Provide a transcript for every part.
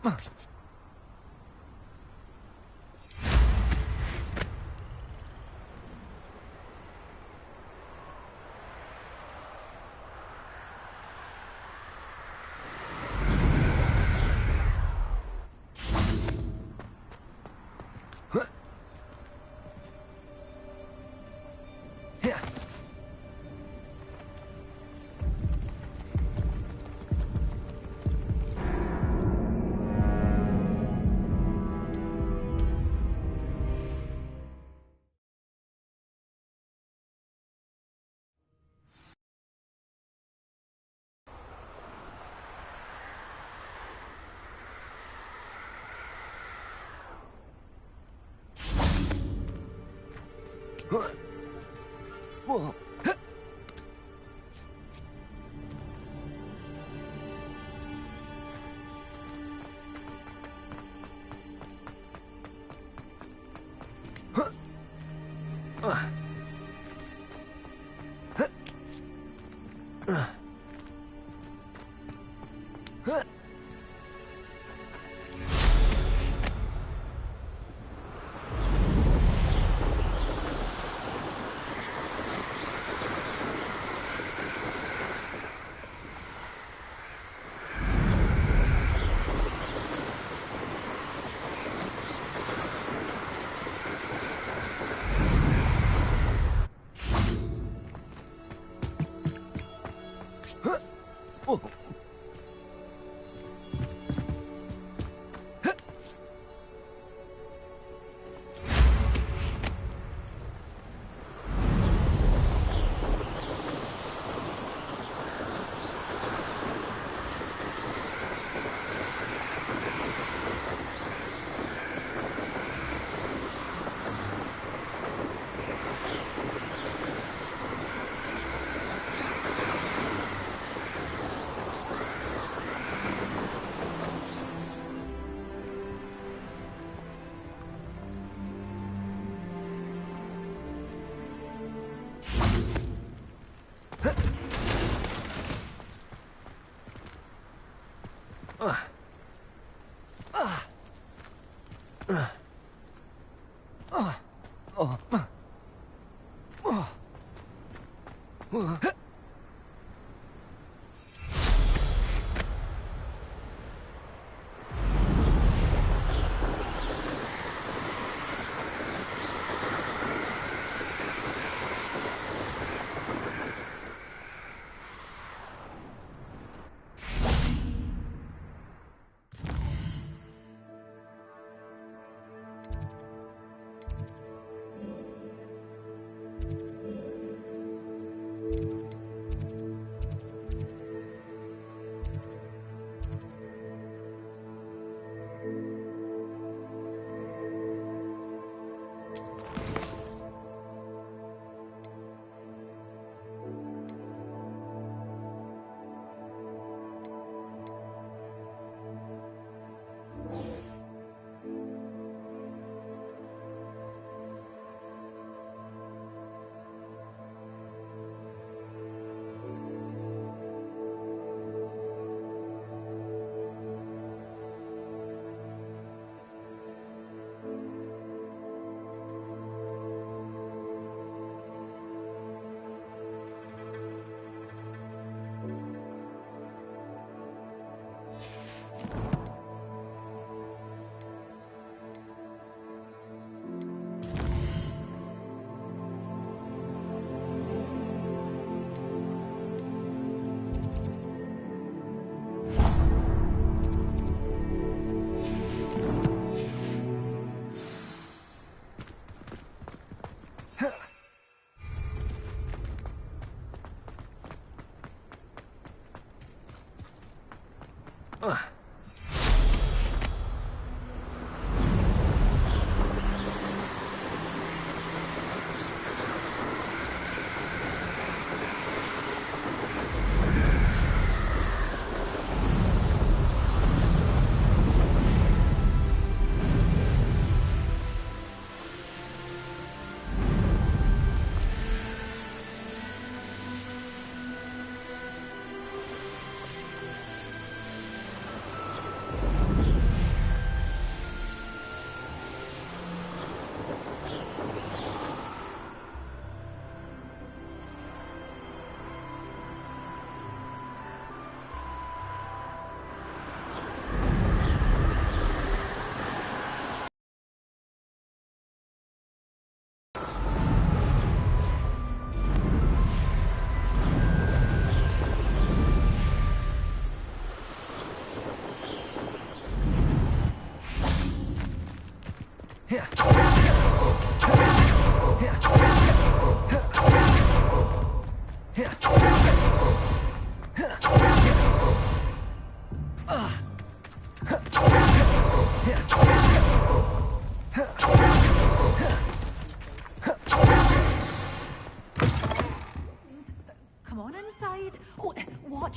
you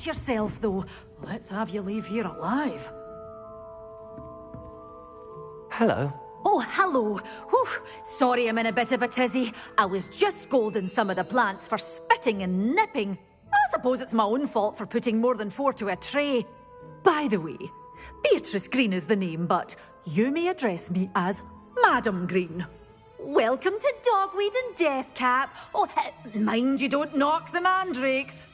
watch yourself, though. Let's have you leave here alive. Hello. Oh, hello. Whew. Sorry I'm in a bit of a tizzy. I was just scolding some of the plants for spitting and nipping. I suppose it's my own fault for putting more than 4 to a tray. By the way, Beatrice Green is the name, but you may address me as Madam Green. Welcome to Dogweed and Deathcap. Oh, mind you don't knock the mandrakes.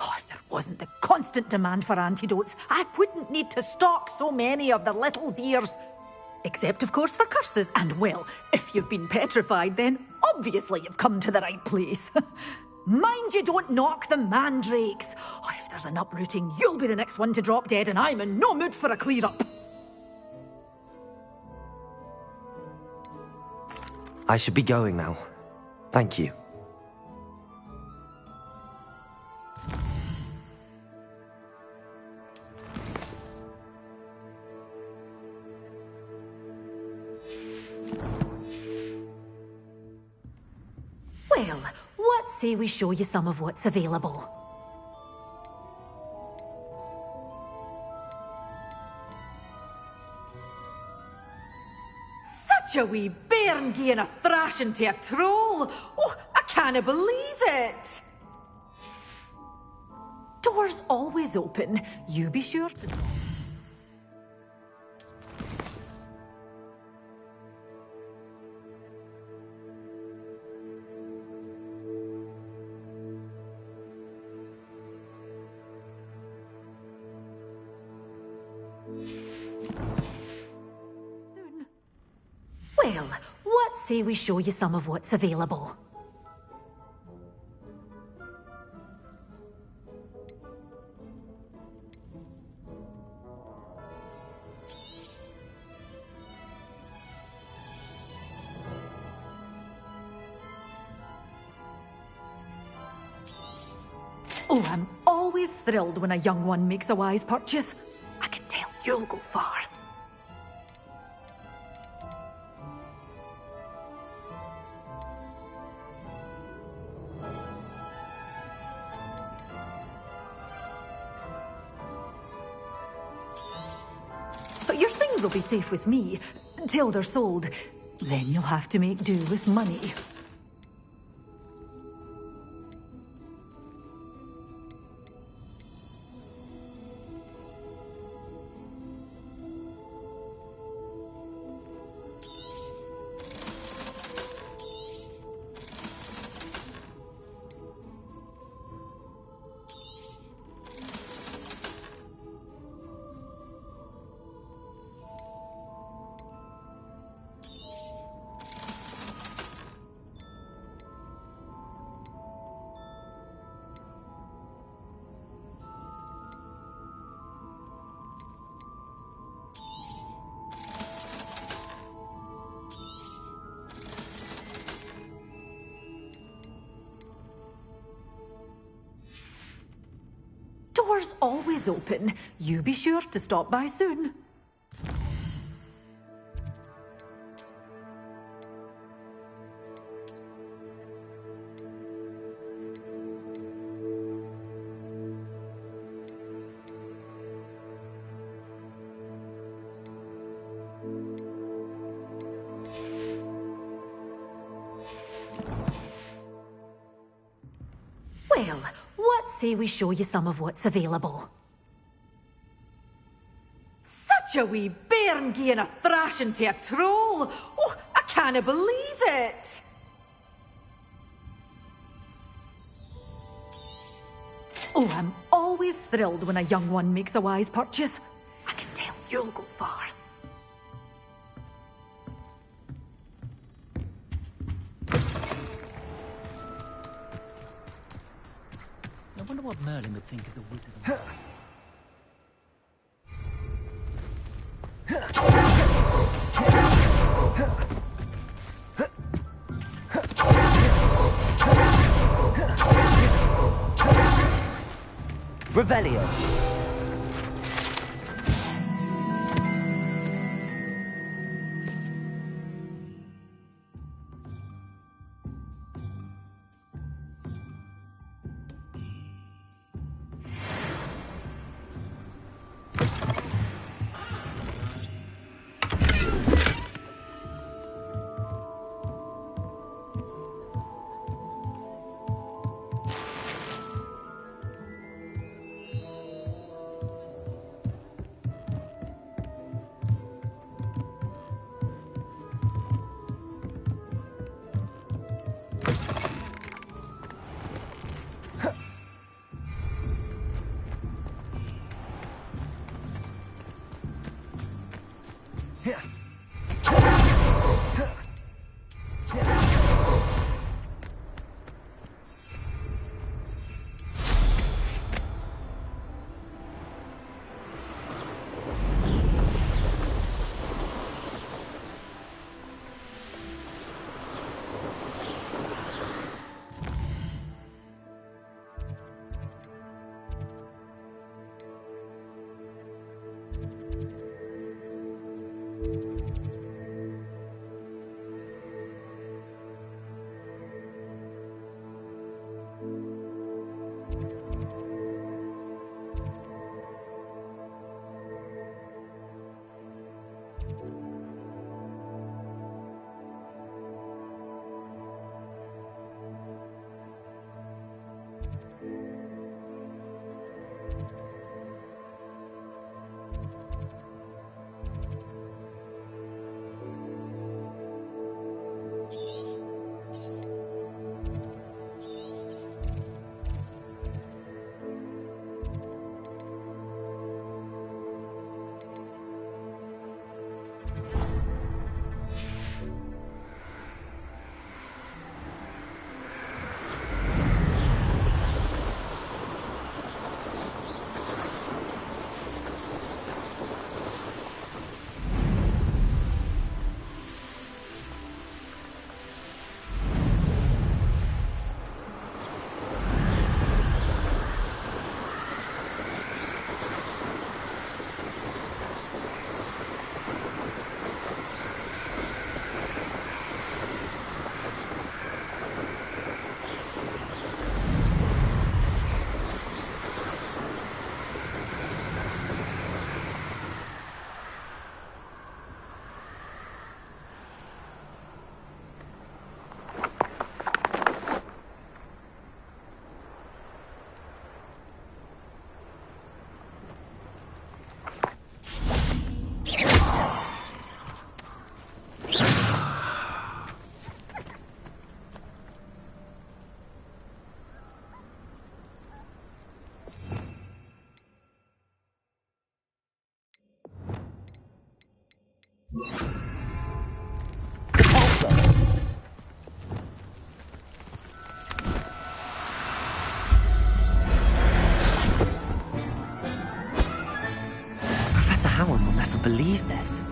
Oh, if there wasn't the constant demand for antidotes, I wouldn't need to stock so many of the little dears. Except, of course, for curses. And, well, if you've been petrified, then obviously you've come to the right place. Mind you don't knock the mandrakes. Oh, if there's an uprooting, you'll be the next one to drop dead, and I'm in no mood for a clear-up. I should be going now. Thank you. Well, what say we show you some of what's available? Such a wee bairn gieing a thrashing to a troll! Oh, I can't believe it! Doors always open. You be sure to... Well, what say we show you some of what's available? Oh, I'm always thrilled when a young one makes a wise purchase. I can tell you'll go far. But your things will be safe with me, till they're sold. Then you'll have to make do with money. Doors always open. You be sure to stop by soon. Well, what say we show you some of what's available? Such a wee bairn gieing a thrashing to a troll! Oh, I can't believe it! Oh, I'm always thrilled when a young one makes a wise purchase. I can tell you'll go far. I wonder what Merlin would think of the wizard. Revelio. believe this.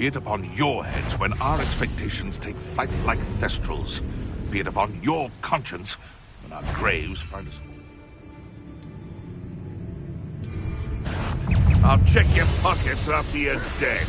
Be it upon your heads when our expectations take flight like thestrals. Be it upon your conscience when our graves find us. I'll check your pockets after you're dead.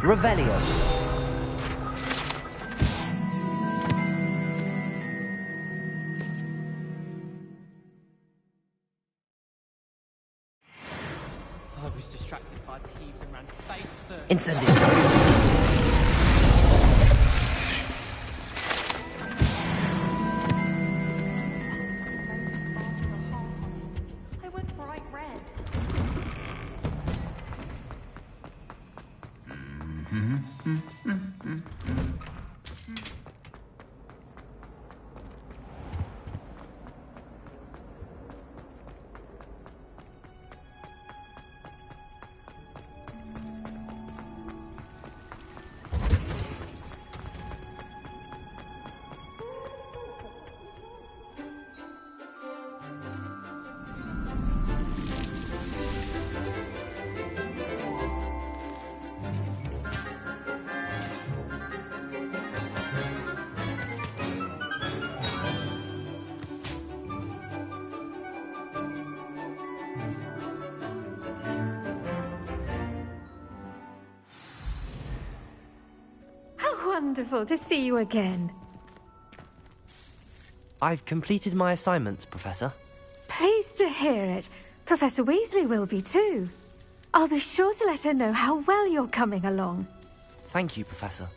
Revelio. Incendio. I went bright red. Wonderful to see you again. I've completed my assignments, Professor. Pleased to hear it. Professor Weasley will be too. I'll be sure to let her know how well you're coming along. Thank you, Professor.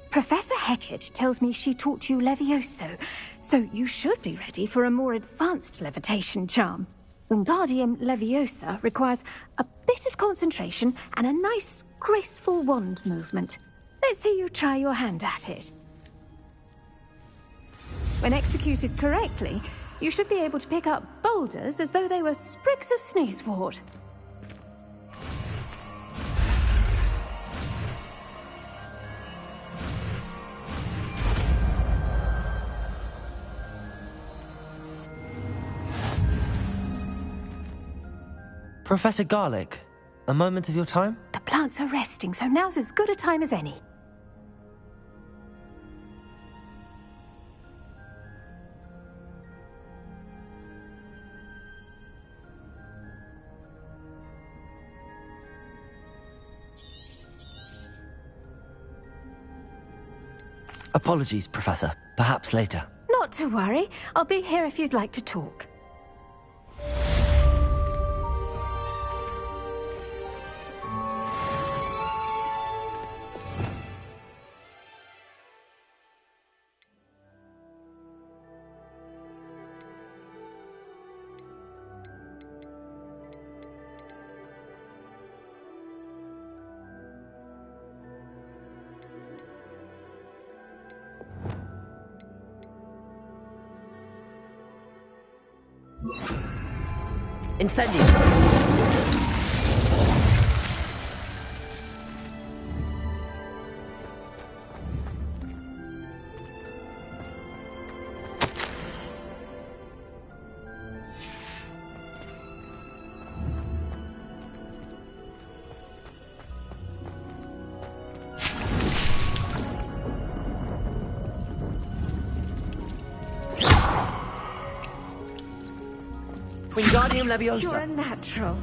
Professor Hecat tells me she taught you Levioso, so you should be ready for a more advanced levitation charm. Wingardium Leviosa requires a bit of concentration and a nice, graceful wand movement. Let's see you try your hand at it. When executed correctly, you should be able to pick up boulders as though they were sprigs of sneezewort. Professor Garlick, a moment of your time? The plants are resting, so now's as good a time as any. Apologies, Professor. Perhaps later. Not to worry. I'll be here if you'd like to talk. Incendio! Wingardium Leviosa! You're a natural.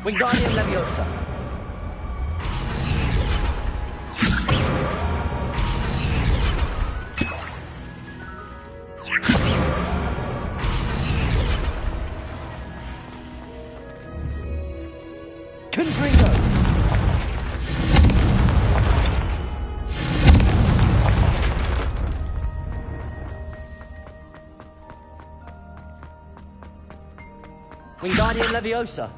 Wingardium Leviosa! Confringo! Wingardium Leviosa!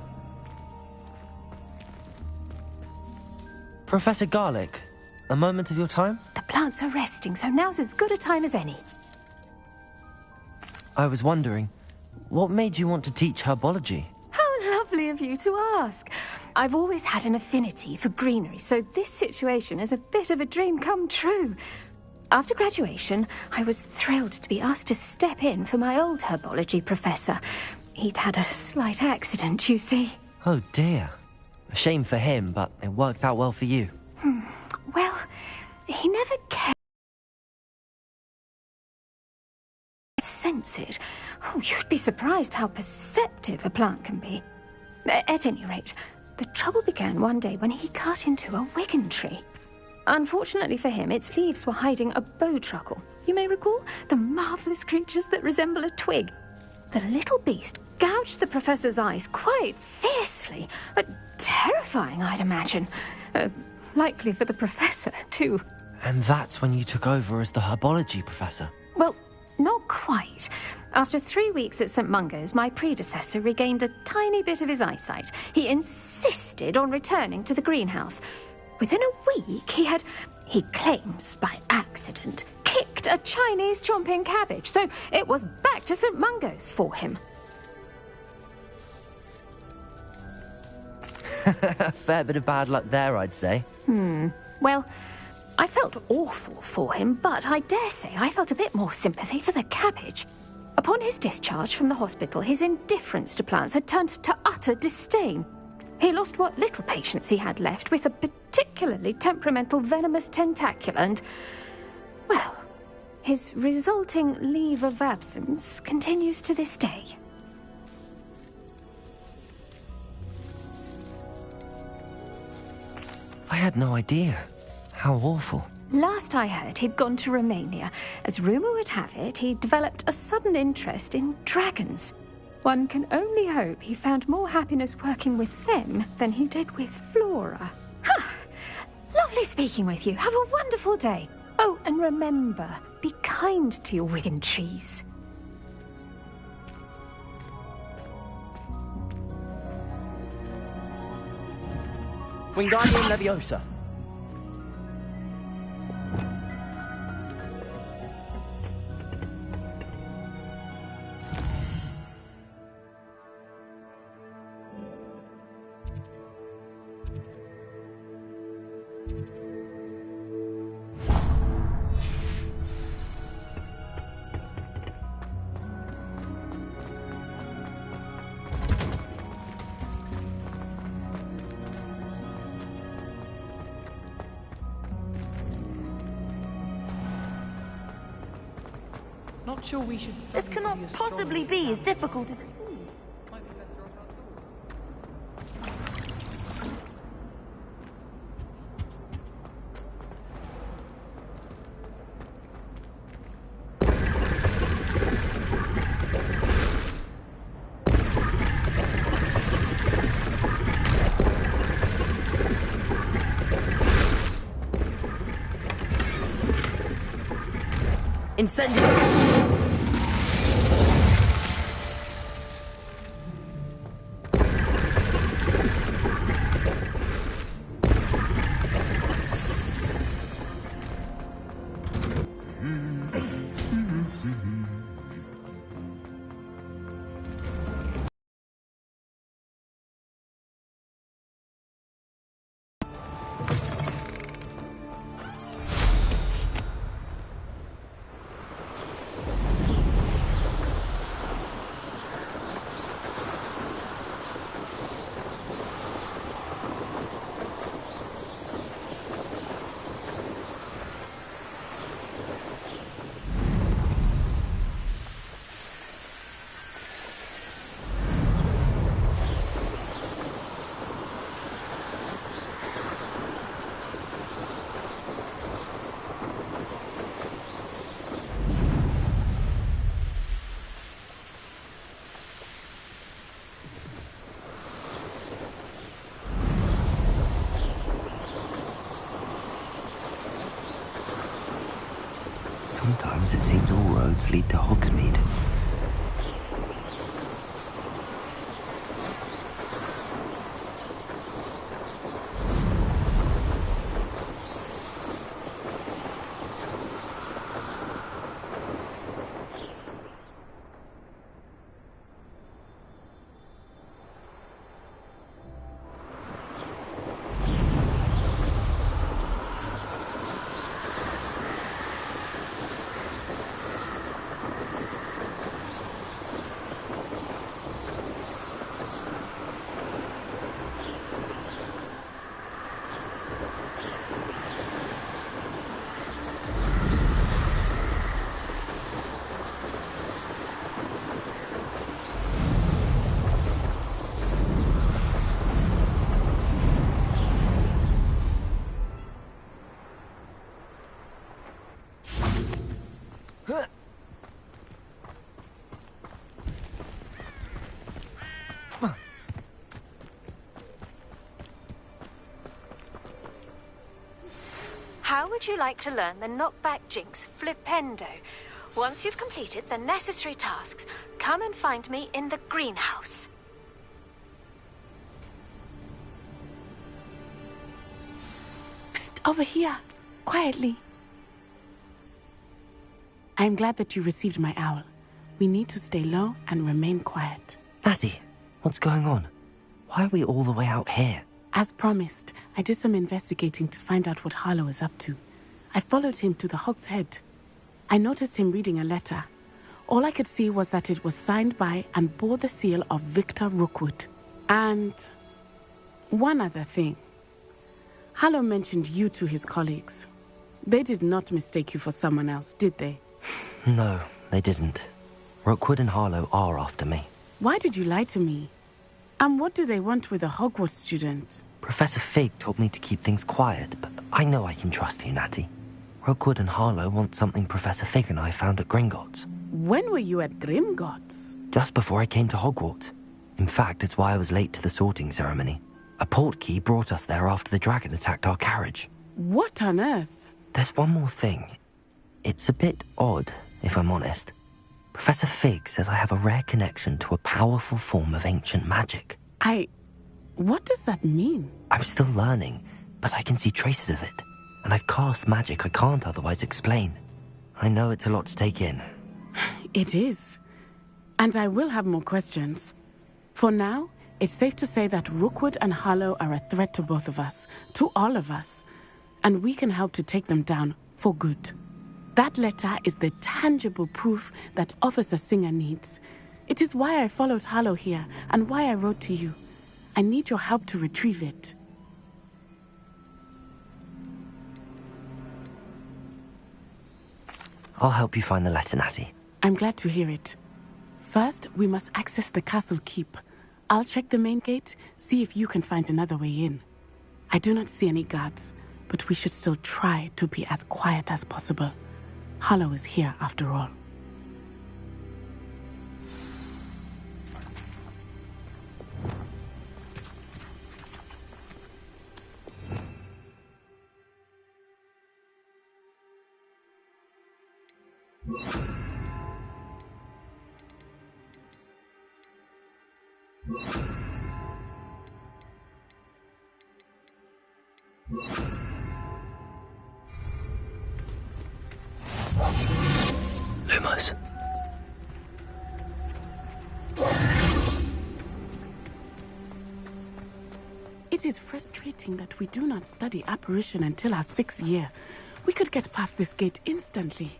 Professor Garlick, a moment of your time? The plants are resting, so now's as good a time as any. I was wondering, what made you want to teach herbology? How lovely of you to ask. I've always had an affinity for greenery, so this situation is a bit of a dream come true. After graduation, I was thrilled to be asked to step in for my old herbology professor. He'd had a slight accident, you see. Oh dear. A shame for him, but it worked out well for you. Well, he never cared. Sense it. Oh, you'd be surprised how perceptive a plant can be. At any rate, the trouble began one day when he cut into a wigan tree. Unfortunately for him, its leaves were hiding a bowtruckle. You may recall the marvellous creatures that resemble a twig. The little beast gouged the professor's eyes quite fiercely, but terrifying, I'd imagine. Likely for the professor, too. And that's when you took over as the herbology professor? Well, not quite. After 3 weeks at St. Mungo's, my predecessor regained a tiny bit of his eyesight. He insisted on returning to the greenhouse. Within a week, he claims by accident, kicked a Chinese chomping cabbage, so it was back to St. Mungo's for him. A fair bit of bad luck there, I'd say. Well, I felt awful for him, but I dare say I felt a bit more sympathy for the cabbage. Upon his discharge from the hospital, his indifference to plants had turned to utter disdain. He lost what little patience he had left with a particularly temperamental venomous tentacula and, well, his resulting leave of absence continues to this day. I had no idea. How awful. Last I heard, he'd gone to Romania. As rumour would have it, he developed a sudden interest in dragons. One can only hope he found more happiness working with them than he did with Flora. Ha! Lovely speaking with you. Have a wonderful day. Oh, and remember, be kind to your wigan trees. Wingardium Leviosa. Not sure we should. This cannot possibly be as difficult as it seems. Incendio! Sometimes it seems all roads lead to Hogsmeade. How would you like to learn the knockback jinx flipendo? Once you've completed the necessary tasks, come and find me in the greenhouse. Psst, over here. Quietly. I'm glad that you received my owl. We need to stay low and remain quiet. Natty, what's going on? Why are we all the way out here? As promised, I did some investigating to find out what Harlow is up to. I followed him to the Hog's Head. I noticed him reading a letter. All I could see was that it was signed by and bore the seal of Victor Rookwood. And one other thing. Harlow mentioned you to his colleagues. They did not mistake you for someone else, did they? No, they didn't. Rookwood and Harlow are after me. Why did you lie to me? And what do they want with a Hogwarts student? Professor Fig told me to keep things quiet, but I know I can trust you, Natty. Rookwood and Harlow want something Professor Fig and I found at Gringotts. When were you at Gringotts? Just before I came to Hogwarts. In fact, it's why I was late to the sorting ceremony. A portkey brought us there after the dragon attacked our carriage. What on earth? There's one more thing. It's a bit odd, if I'm honest. Professor Fig says I have a rare connection to a powerful form of ancient magic. What does that mean? I'm still learning, but I can see traces of it. And I've cast magic I can't otherwise explain. I know it's a lot to take in. It is. And I will have more questions. For now, it's safe to say that Rookwood and Harlow are a threat to both of us, to all of us. And we can help to take them down for good. That letter is the tangible proof that Officer Singer needs. It is why I followed Harlow here and why I wrote to you. I need your help to retrieve it. I'll help you find the letter, Natty. I'm glad to hear it. First, we must access the castle keep. I'll check the main gate, see if you can find another way in. I do not see any guards, but we should still try to be as quiet as possible. Harlow is here after all. Lumos. It is frustrating that we do not study apparition until our 6th year. We could get past this gate instantly.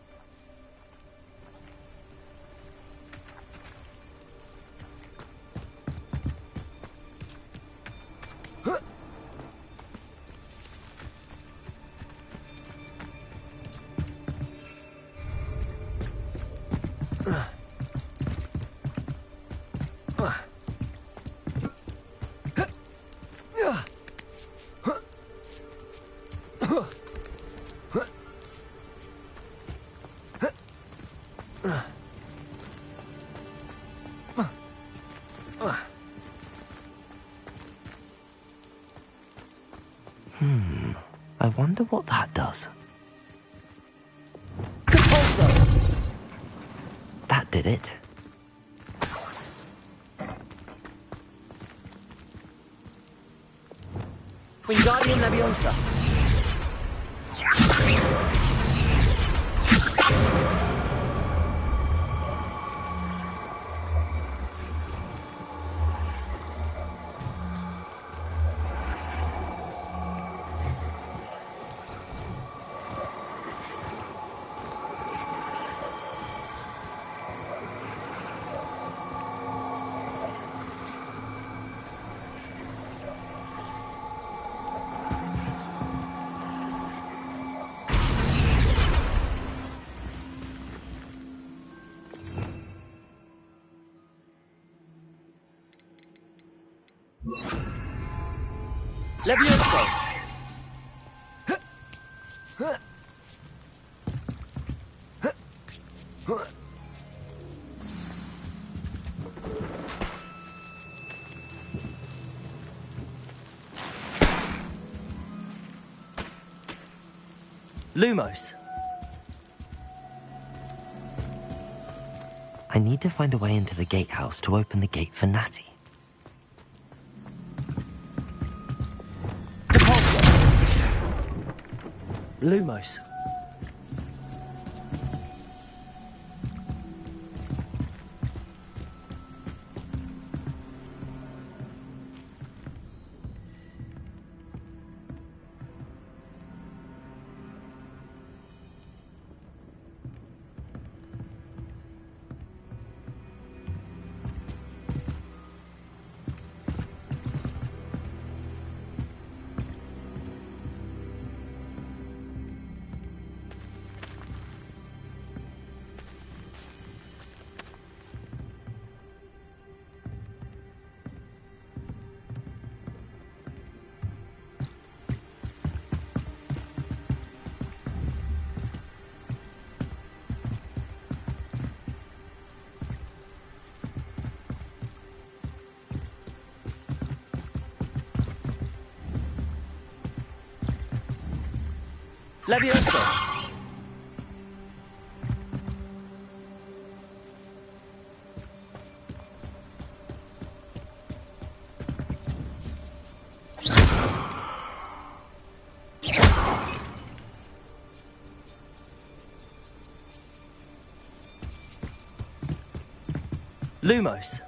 I wonder what that does. That did it. Wingardium Leviosa. Leviosa. Lumos. I need to find a way into the gatehouse to open the gate for Natty. Lumos. Leviosa! Lumos.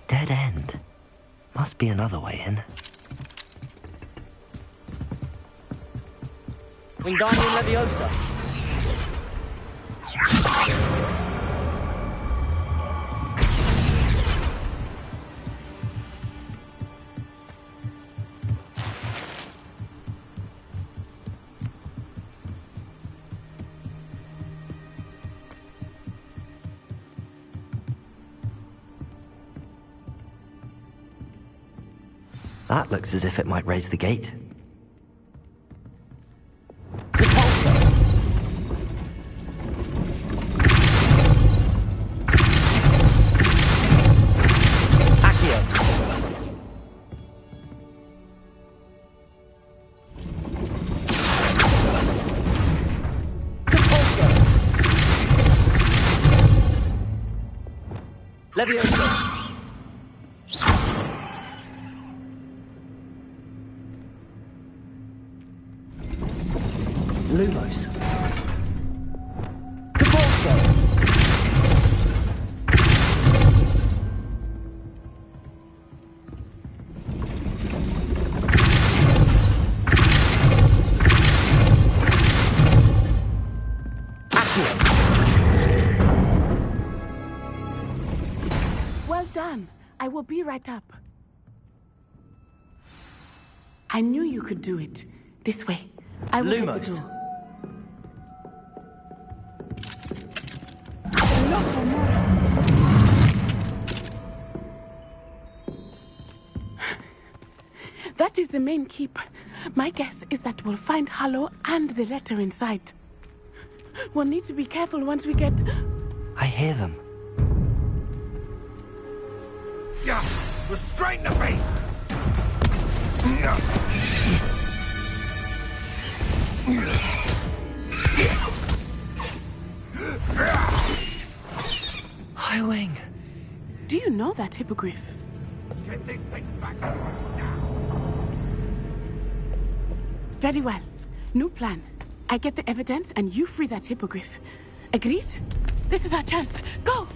Dead end. Must be another way in. Wingardium Leviosa. That looks as if it might raise the gate. Leviosa. Lumos. Well done. I will be right up. I knew you could do it. This way. I will hit the door. That is the main keep. My guess is that we'll find Hollow and the letter inside. We'll need to be careful once we get... I hear them. Yeah, restrain the beast! High Wing. Do you know that hippogriff? Get this thing back to us now! Very well. New plan. I get the evidence and you free that hippogriff. Agreed? This is our chance. Go!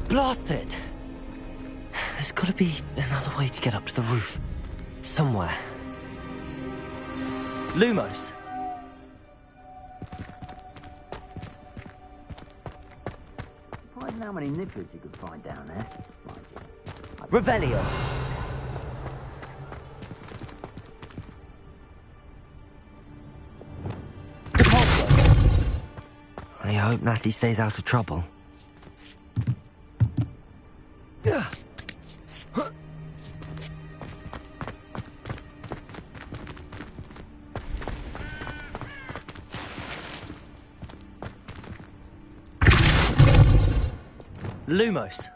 Blast it! There's gotta be another way to get up to the roof. Somewhere. Lumos. Surprising how many nippers you could find down there. Revelio. I hope Natty stays out of trouble. Lumos.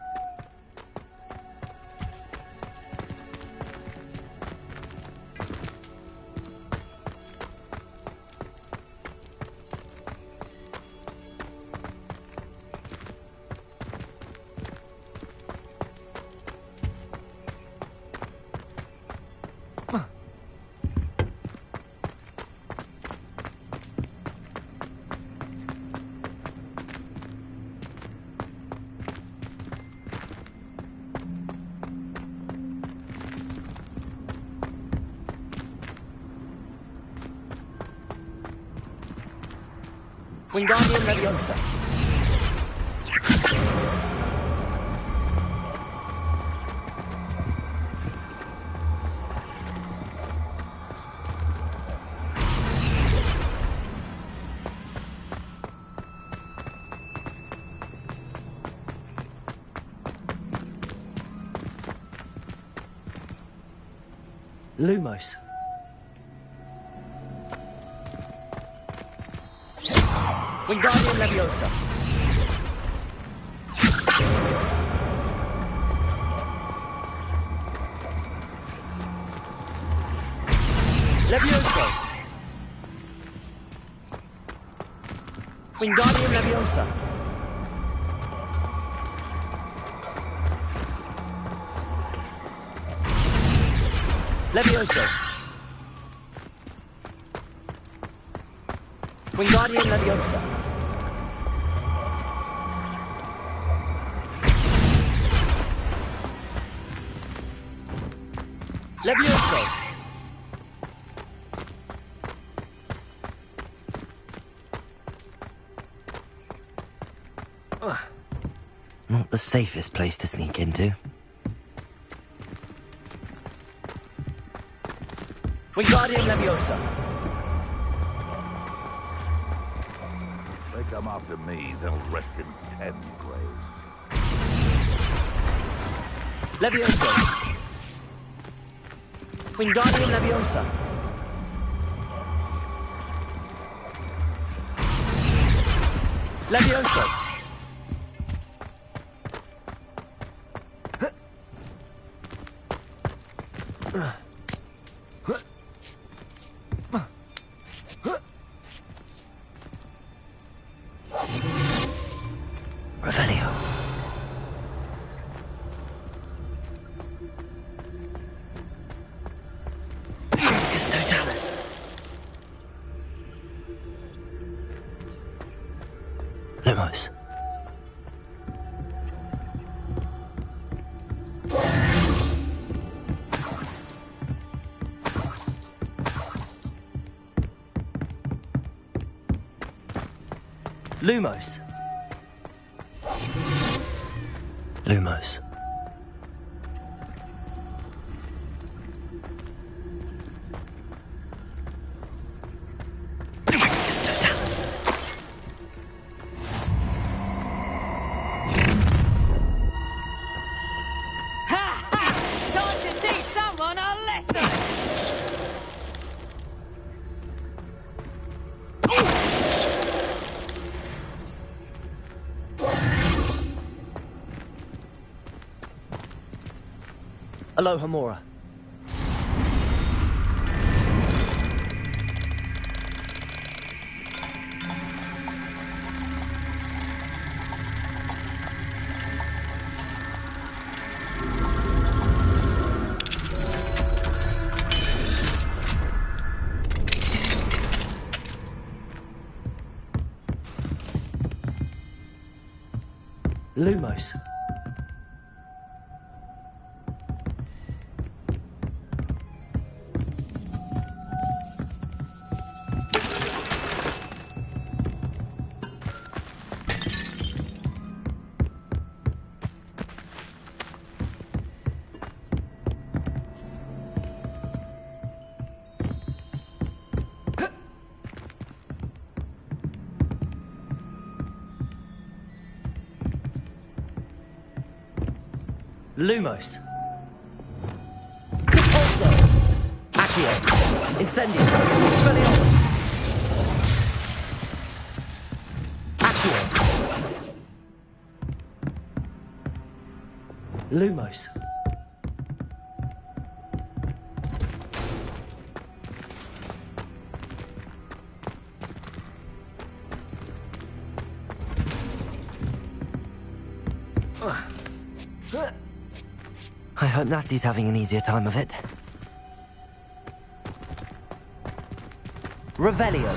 Wingardium Leviosa. Lumos. Wingardium Leviosa. Leviosa. Wingardium Leviosa. Leviosa. Wingardium Leviosa. Leviosa. Not the safest place to sneak into. Wingardium Leviosa. They come after me, they'll rest in 10 graves. Leviosa. Wingardium Leviosa. Leviosa. Revelio. Tricus Totalis. Lumos. Lumos. Lumos. Tricus Totalis. Time to teach someone a lesson! Alohomora. Lumos. Lumos. Repulso. Accio. Incendio. Expelliarmus. Accio. Lumos. I hope Natty's having an easier time of it. Revelio.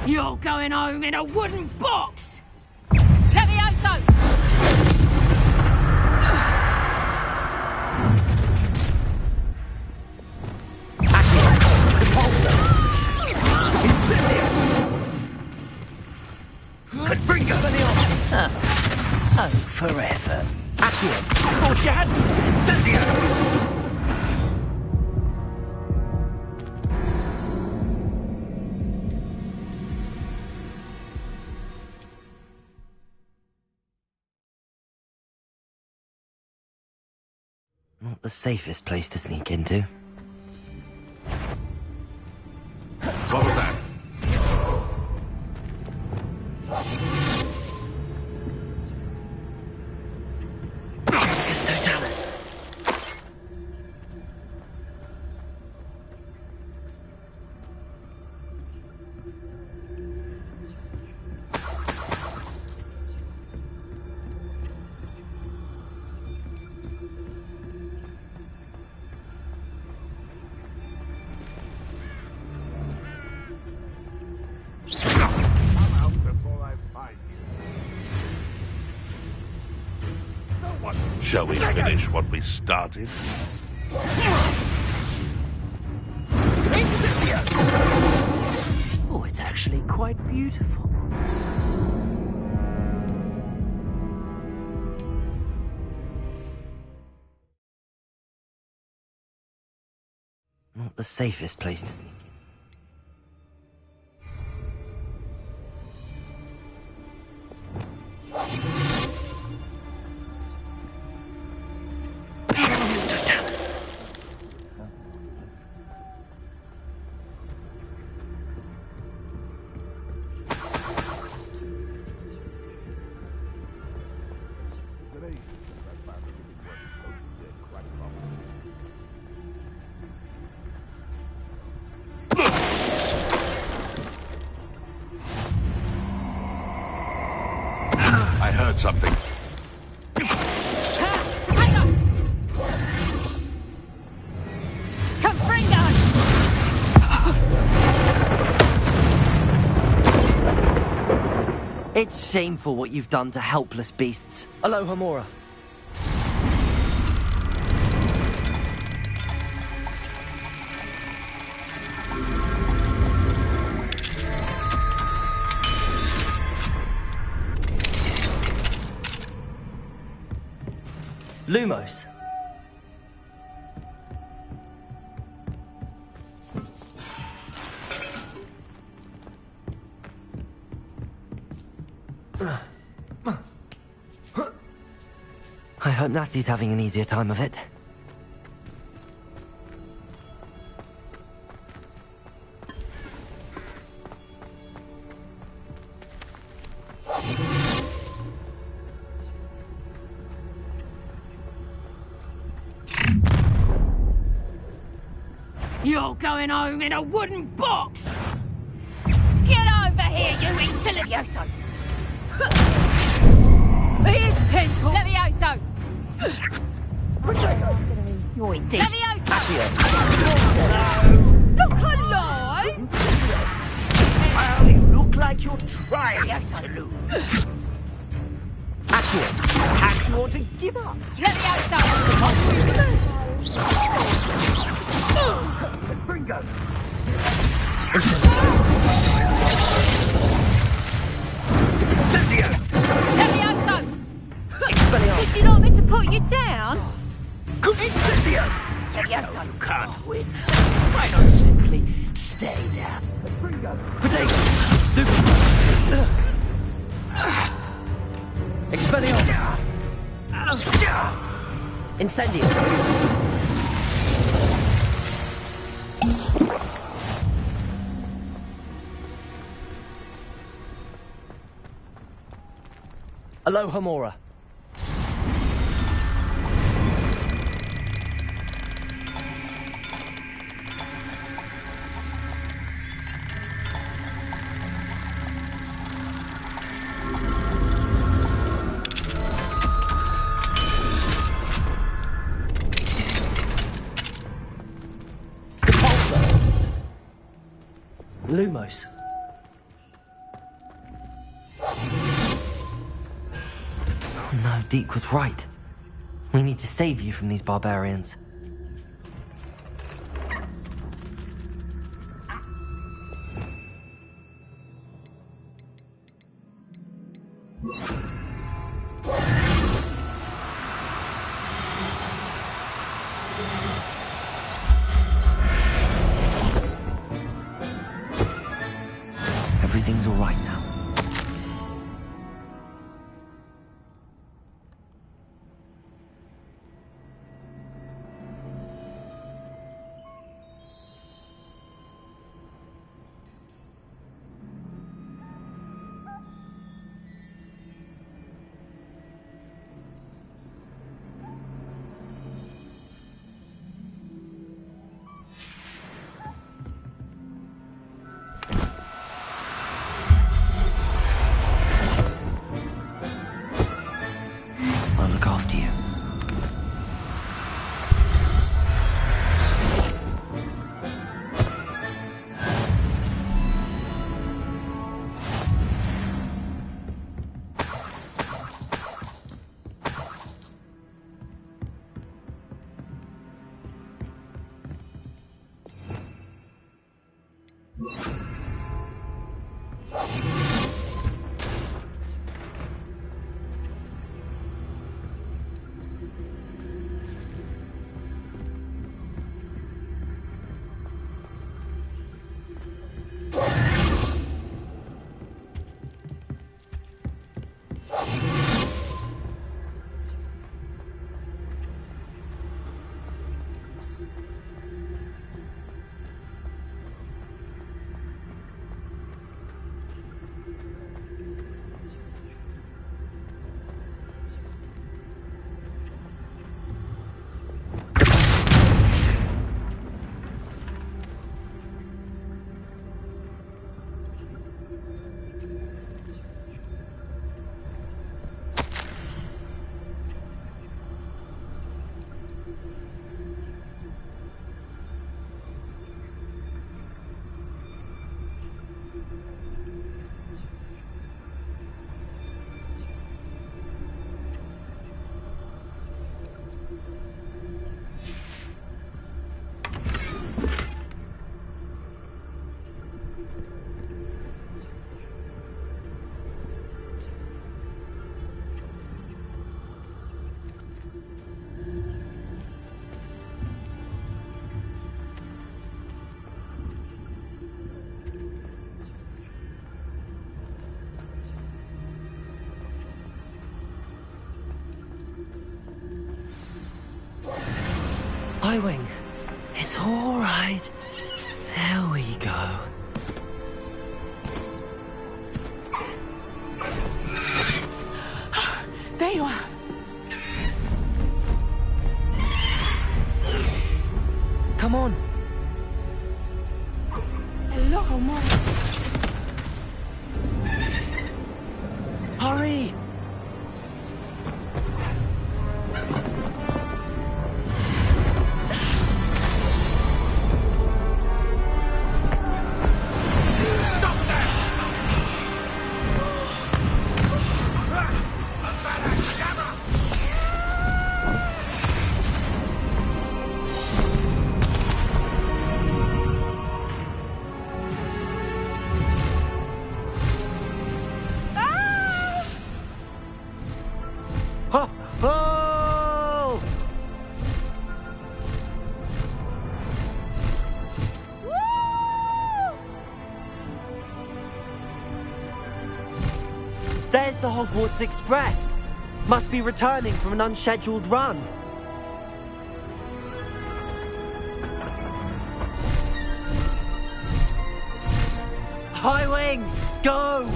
You're going home in a wooden box! Levioso! Accio. Repulso. Incendio. Confringo. Expelliarmus. Oh, forever. Accio. Thought you had me. Incendio. Not the safest place to sneak into. What was that? It's Totalis. Shall we finish what we started? Oh, it's actually quite beautiful. Not the safest place to sneak in. I heard something. It's shameful what you've done to helpless beasts. Aloha Mora. Lumos. I hope Natty's having an easier time of it. You're going home in a wooden box! Get over here, you Levioso! Here's Tental! Levioso! Enjoy this! Levioso! Look alive! Well, you look like you're trying to lose. Accio. Perhaps you want to give up. Levioso! Bringo. Levioso! Did you not mean to put you down? Incendio! Levioso! You can't win. Why not simply stay down? Potato! Expelliarmus! Incendio! Aloha Mora. Lumos. Oh no, Deke was right. We need to save you from these barbarians. Everything's all right now. I'll look after you. Highwing, it's all right. There we go. There you are. Come on. Hello, Mom. Hurry! There's the Hogwarts Express. Must be returning from an unscheduled run. High Wing, go!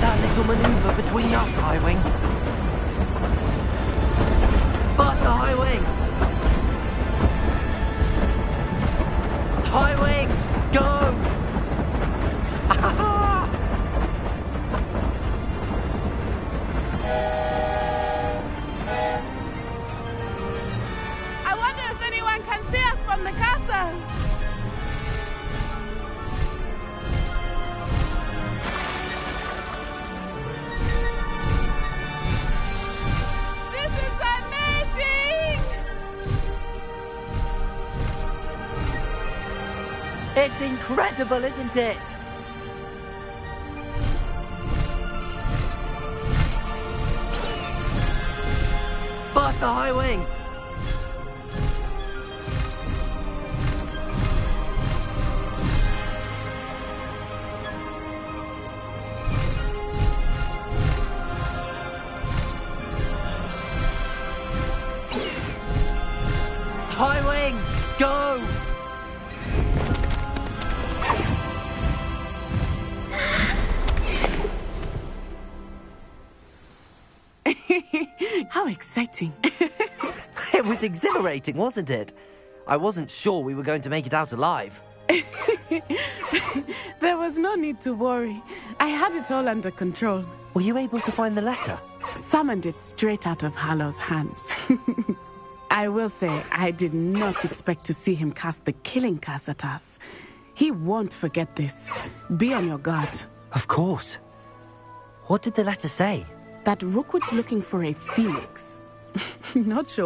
That little maneuver between us, High Wing. Faster, High Wing. High Wing, go! I wonder if anyone can see us from the castle. It's incredible, isn't it? Faster, High Wing! High Wing, go! How exciting. It was exhilarating, wasn't it? I wasn't sure we were going to make it out alive. There was no need to worry. I had it all under control. Were you able to find the letter? Summoned it straight out of Hallow's hands. I will say, I did not expect to see him cast the killing curse at us. He won't forget this. Be on your guard. Of course. What did the letter say? That Rookwood's looking for a phoenix. Not sure